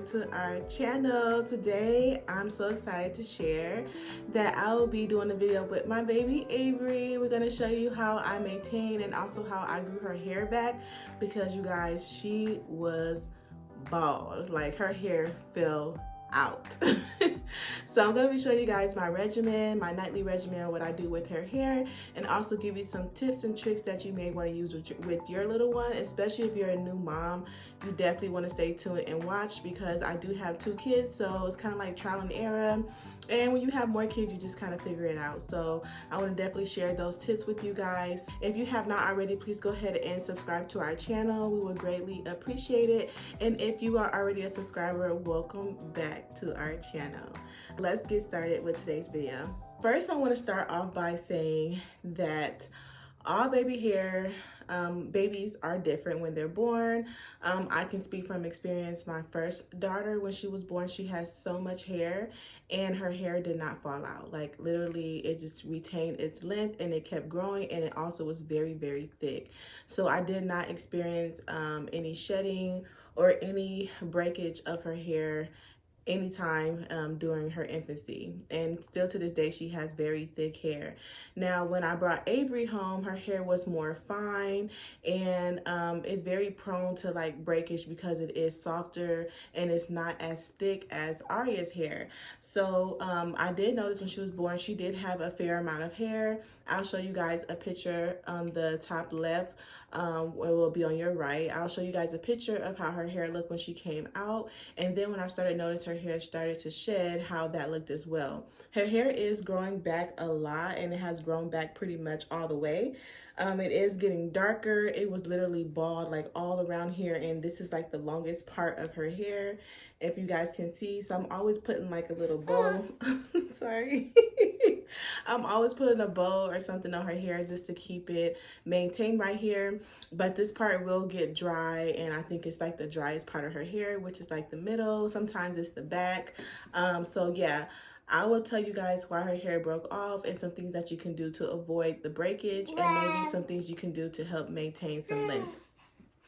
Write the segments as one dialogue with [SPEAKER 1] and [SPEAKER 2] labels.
[SPEAKER 1] back to our channel. Today I'm so excited to share that I will be doing a video with my baby Avery. We're going to show you how I maintain and also how I grew her hair back, because you guys, she was bald, like her hair fell out. So I'm going to be showing you guys my regimen, my nightly regimen, what I do with her hair, and also give you some tips and tricks that you may want to use with your little one, especially if you're a new mom. You definitely want to stay tuned and watch, because I do have 2 kids, so it's kind of like trial and error, and when you have more kids you just kind of figure it out. So I want to definitely share those tips with you guys. If you have not already, please go ahead and subscribe to our channel. We would greatly appreciate it. And if you are already a subscriber, welcome back to our channel. Let's get started with today's video. First, I want to start off by saying that all babies are different when they're born. I can speak from experience. My first daughter, when she was born, she had so much hair and her hair did not fall out. Like literally it just retained its length and it kept growing, and it also was very, very thick. So I did not experience any shedding or any breakage of her hair anytime during her infancy, and still to this day she has very thick hair. Now when I brought Avery home, her hair was more fine and it's very prone to like breakage because it is softer and it's not as thick as Arya's hair. So I did notice when she was born she did have a fair amount of hair. I'll show you guys a picture on the top left, it will be on your right. I'll show you guys a picture of how her hair looked when she came out, and then when I started noticing her hair started to shed, how that looked as well. Her hair is growing back a lot, and it has grown back pretty much all the way. It is getting darker. It was literally bald like all around here, and this is like the longest part of her hair, if you guys can see. So I'm always putting like a little bow sorry I'm always putting a bow or something on her hair just to keep it maintained right here. But this part will get dry, and I think it's like the driest part of her hair, which is like the middle. Sometimes it's the back. So yeah, I will tell you guys why her hair broke off and some things that you can do to avoid the breakage, and maybe some things you can do to help maintain some length.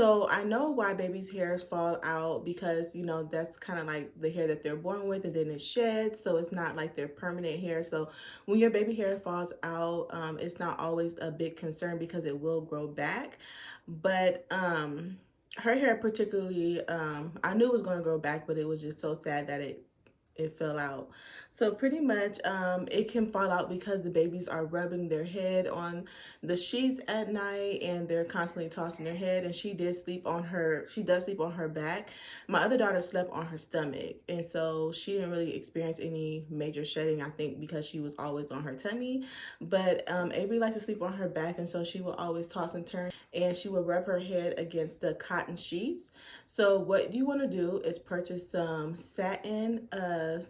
[SPEAKER 1] So I know why babies' hairs fall out, because you know that's kind of like the hair that they're born with, and then it sheds, so it's not like their permanent hair. So when your baby hair falls out, it's not always a big concern because it will grow back. But her hair particularly, I knew it was going to grow back, but it was just so sad that it fell out. So pretty much it can fall out because the babies are rubbing their head on the sheets at night, and they're constantly tossing their head. And she does sleep on her back. My other daughter slept on her stomach, and so she didn't really experience any major shedding, I think because she was always on her tummy. But Avery likes to sleep on her back, and so she will always toss and turn, and she will rub her head against the cotton sheets. So what you want to do is purchase some satin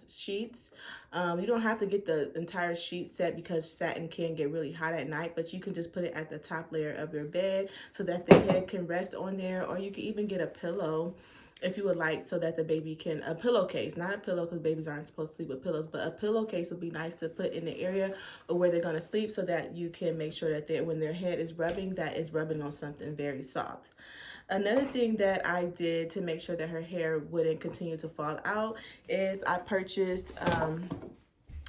[SPEAKER 1] sheets. You don't have to get the entire sheet set because satin can get really hot at night, but you can just put it at the top layer of your bed so that the head can rest on there, or you can even get a pillow if you would like, so that the baby can, a pillowcase, not a pillow because babies aren't supposed to sleep with pillows, but a pillowcase would be nice to put in the area of where they're going to sleep, so that you can make sure that when their head is rubbing, that is rubbing on something very soft. Another thing that I did to make sure that her hair wouldn't continue to fall out is I purchased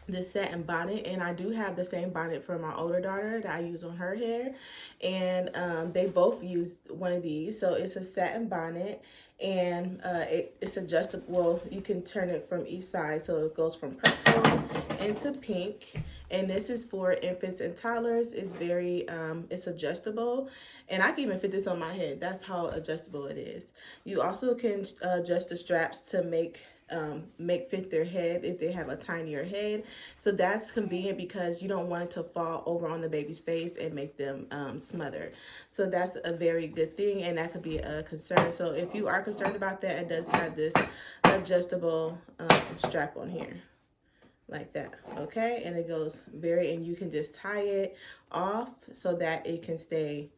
[SPEAKER 1] this satin bonnet, and I do have the same bonnet for my older daughter that I use on her hair, and they both use one of these. So it's a satin bonnet, and it's adjustable. Well, you can turn it from each side, so it goes from purple into pink. And this is for infants and toddlers. It's very it's adjustable, and I can even fit this on my head. That's how adjustable it is. You also can adjust the straps to make fit their head if they have a tinier head. So that's convenient because you don't want it to fall over on the baby's face and make them smother. So that's a very good thing, and that could be a concern. So if you are concerned about that, it does have this adjustable strap on here like that, okay? And it goes and you can just tie it off so that it can stay,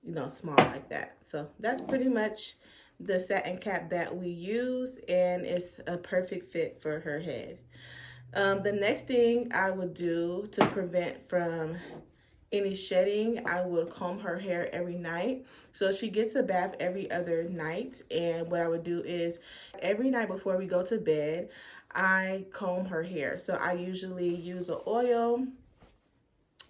[SPEAKER 1] you know, small like that. So that's pretty much the satin cap that we use, and it's a perfect fit for her head. The next thing I would do to prevent from any shedding, I would comb her hair every night. So she gets a bath every other night. And what I would do is every night before we go to bed, I comb her hair. So I usually use an oil,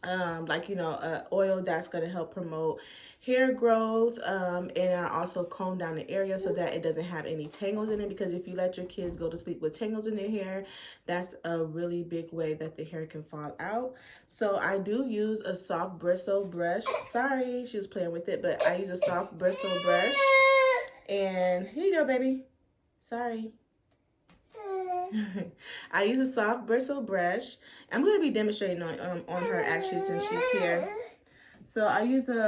[SPEAKER 1] like, you know, oil that's going to help promote hair growth, and I also comb down the area so that it doesn't have any tangles in it, because if you let your kids go to sleep with tangles in their hair, that's a really big way that the hair can fall out. So I do use a soft bristle brush. Sorry, she was playing with it, but I use a soft bristle brush. And here you go, baby. Sorry. I use a soft bristle brush. I'm going to be demonstrating on her actually since she's here. So I use and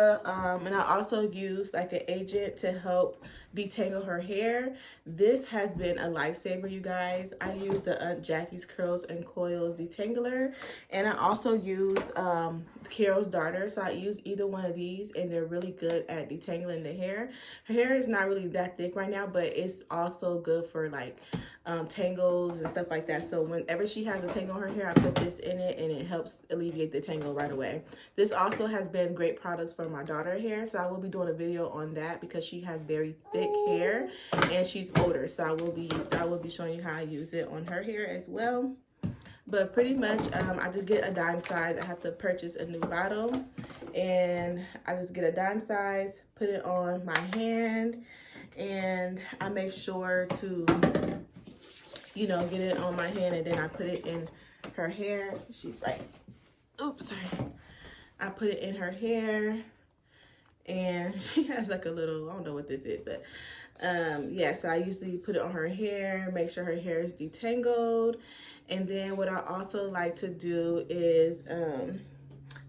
[SPEAKER 1] I also use like an agent to help detangle her hair. This has been a lifesaver, you guys. I use the Aunt Jackie's Curls and Coils Detangler, and I also use Carol's Daughter. So I use either one of these, and they're really good at detangling the hair. Her hair is not really that thick right now, but it's also good for like tangles and stuff like that. So whenever she has a tangle on her hair, I put this in it, and it helps alleviate the tangle right away. This also has been great products for my daughter hair, so I will be doing a video on that because she has very thick hair and she's older. So I will be showing you how I use it on her hair as well. But pretty much I just get a dime size. I have to purchase a new bottle, and I just get a dime size, put it on my hand, and I make sure to, you know, get it on my hand, and then I put it in her hair. She's right. Oops, sorry. I put it in her hair, and she has like a little, I don't know what this is, but yeah, so I usually put it on her hair, make sure her hair is detangled. And then what I also like to do is,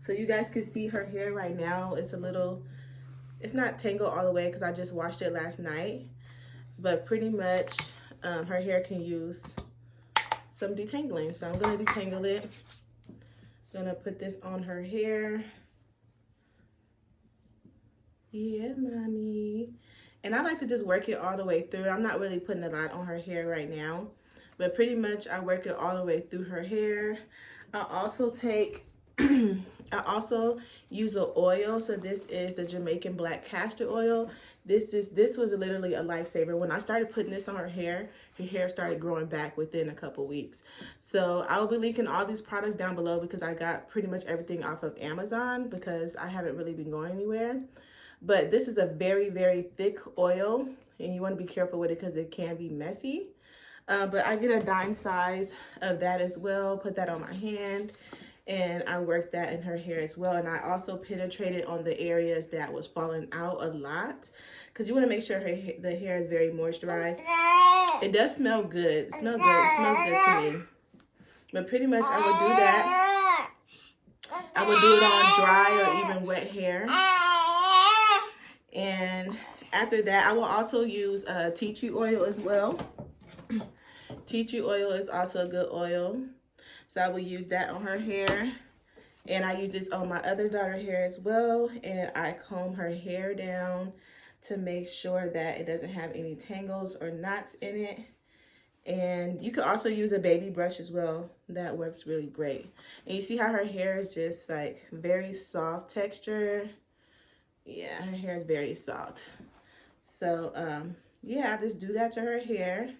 [SPEAKER 1] so you guys can see her hair right now, it's not tangled all the way because I just washed it last night, but pretty much her hair can use some detangling. So I'm going to detangle it. Gonna put this on her hair. Yeah, mommy. And I like to just work it all the way through. I'm not really putting a lot on her hair right now, but pretty much I work it all the way through her hair. I also take I also use an oil. So this is the Jamaican Black Castor oil. This was literally a lifesaver. When I started putting this on her hair started growing back within a couple weeks. So I will be linking all these products down below because I got pretty much everything off of Amazon because I haven't really been going anywhere. But this is a very, very thick oil, and you want to be careful with it because it can be messy. But I get a dime size of that as well, put that on my hand, and I work that in her hair as well. And I also penetrated on the areas that was falling out a lot because you want to make sure the hair is very moisturized. It does smell good. It smells good. It smells good to me. But pretty much I would do that. I would do it on dry or even wet hair. And after that, I will also use tea tree oil as well. Tea tree oil is also a good oil. So I will use that on her hair. And I use this on my other daughter's hair as well. And I comb her hair down to make sure that it doesn't have any tangles or knots in it. And you could also use a baby brush as well. That works really great. And you see how her hair is just like very soft texture. Yeah, her hair is very soft. So, yeah, I just do that to her hair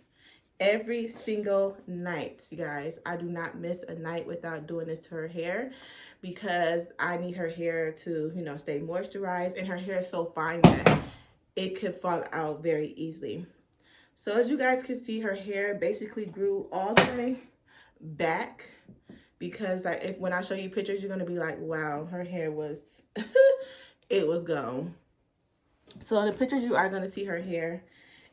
[SPEAKER 1] every single night, you guys. I do not miss a night without doing this to her hair because I need her hair to, you know, stay moisturized, and her hair is so fine that it can fall out very easily. So as you guys can see, her hair basically grew all the way back because when I show you pictures, you're going to be like, wow, her hair was, it was gone. So in the pictures, you are going to see her hair.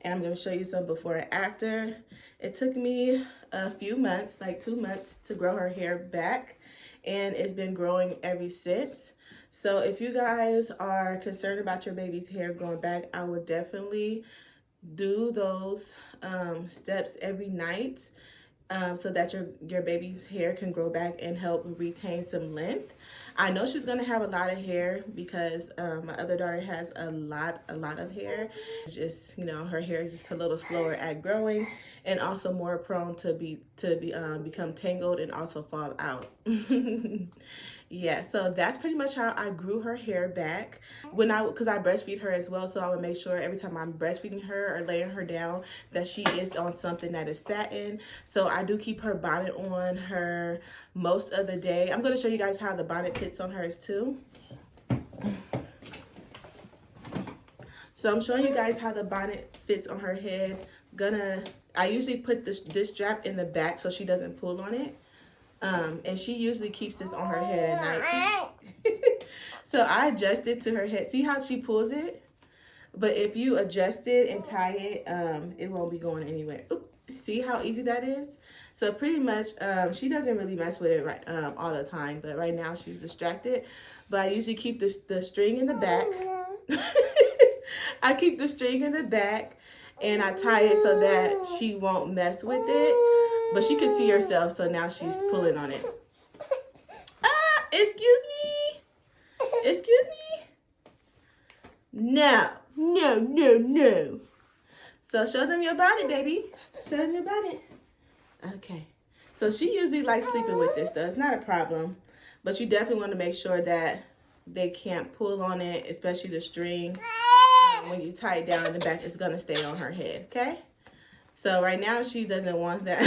[SPEAKER 1] And I'm going to show you some before and after. It took me a few months, like 2 months, to grow her hair back. And it's been growing ever since. So if you guys are concerned about your baby's hair growing back, I would definitely do those steps every night so that your baby's hair can grow back and help retain some length. I know she's gonna have a lot of hair because my other daughter has a lot of hair. It's just, you know, her hair is just a little slower at growing and also more prone to become tangled and also fall out. Yeah, so that's pretty much how I grew her hair back because I breastfeed her as well. So I would make sure every time I'm breastfeeding her or laying her down that she is on something that is satin. So I do keep her bonnet on her most of the day. I'm going to show you guys how the bonnet fits on hers too. So I'm showing you guys how the bonnet fits on her head. I usually put this strap in the back so she doesn't pull on it. And she usually keeps this on her head at night. So I adjust it to her head. See how she pulls it? But if you adjust it and tie it, it won't be going anywhere. Oop. See how easy that is? So pretty much, she doesn't really mess with it all the time. But right now she's distracted. But I usually keep the string in the back. I keep the string in the back. And I tie it so that she won't mess with it. But she can see herself, so now she's pulling on it. Excuse me. Excuse me. No. So show them your bonnet, baby. Show them your bonnet. Okay. So she usually likes sleeping with this, though. It's not a problem. But you definitely want to make sure that they can't pull on it, especially the string. When you tie it down in the back, it's going to stay on her head, okay? So right now she doesn't want that.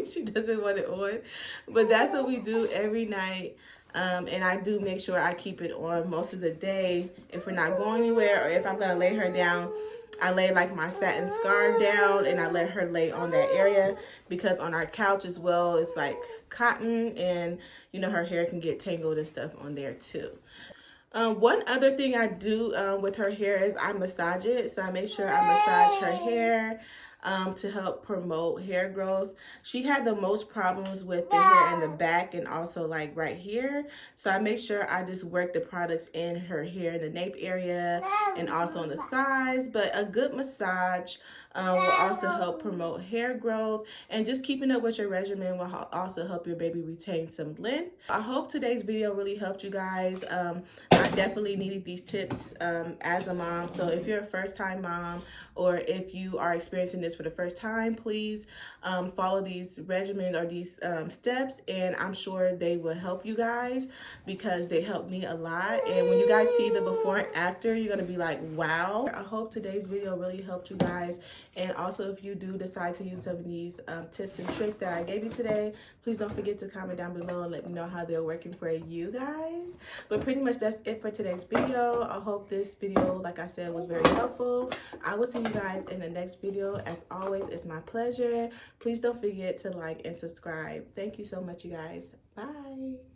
[SPEAKER 1] She doesn't want it on. But that's what we do every night. And I do make sure I keep it on most of the day. If we're not going anywhere or if I'm going to lay her down, I lay like my satin scarf down and I let her lay on that area. Because on our couch as well, it's like cotton and, you know, her hair can get tangled and stuff on there too. One other thing I do with her hair is I massage it. So I make sure I massage her hair to help promote hair growth. She had the most problems with the hair in the back and also like right here. So I make sure I just work the products in her hair in the nape area and also on the sides. But a good massage will also help promote hair growth, and just keeping up with your regimen will also help your baby retain some length. I hope today's video really helped you guys. I definitely needed these tips as a mom. So if you're a first-time mom or if you are experiencing this for the first time, please follow these regimens or these steps, and I'm sure they will help you guys because they helped me a lot. And when you guys see the before and after, you're gonna be like, wow. I hope today's video really helped you guys. And also, if you do decide to use some of these tips and tricks that I gave you today, please don't forget to comment down below and let me know how they're working for you guys. But pretty much that's it for today's video. I hope this video, like I said, was very helpful. I will see you guys in the next video. As always, it's my pleasure. Please don't forget to like and subscribe. Thank you so much, you guys. Bye.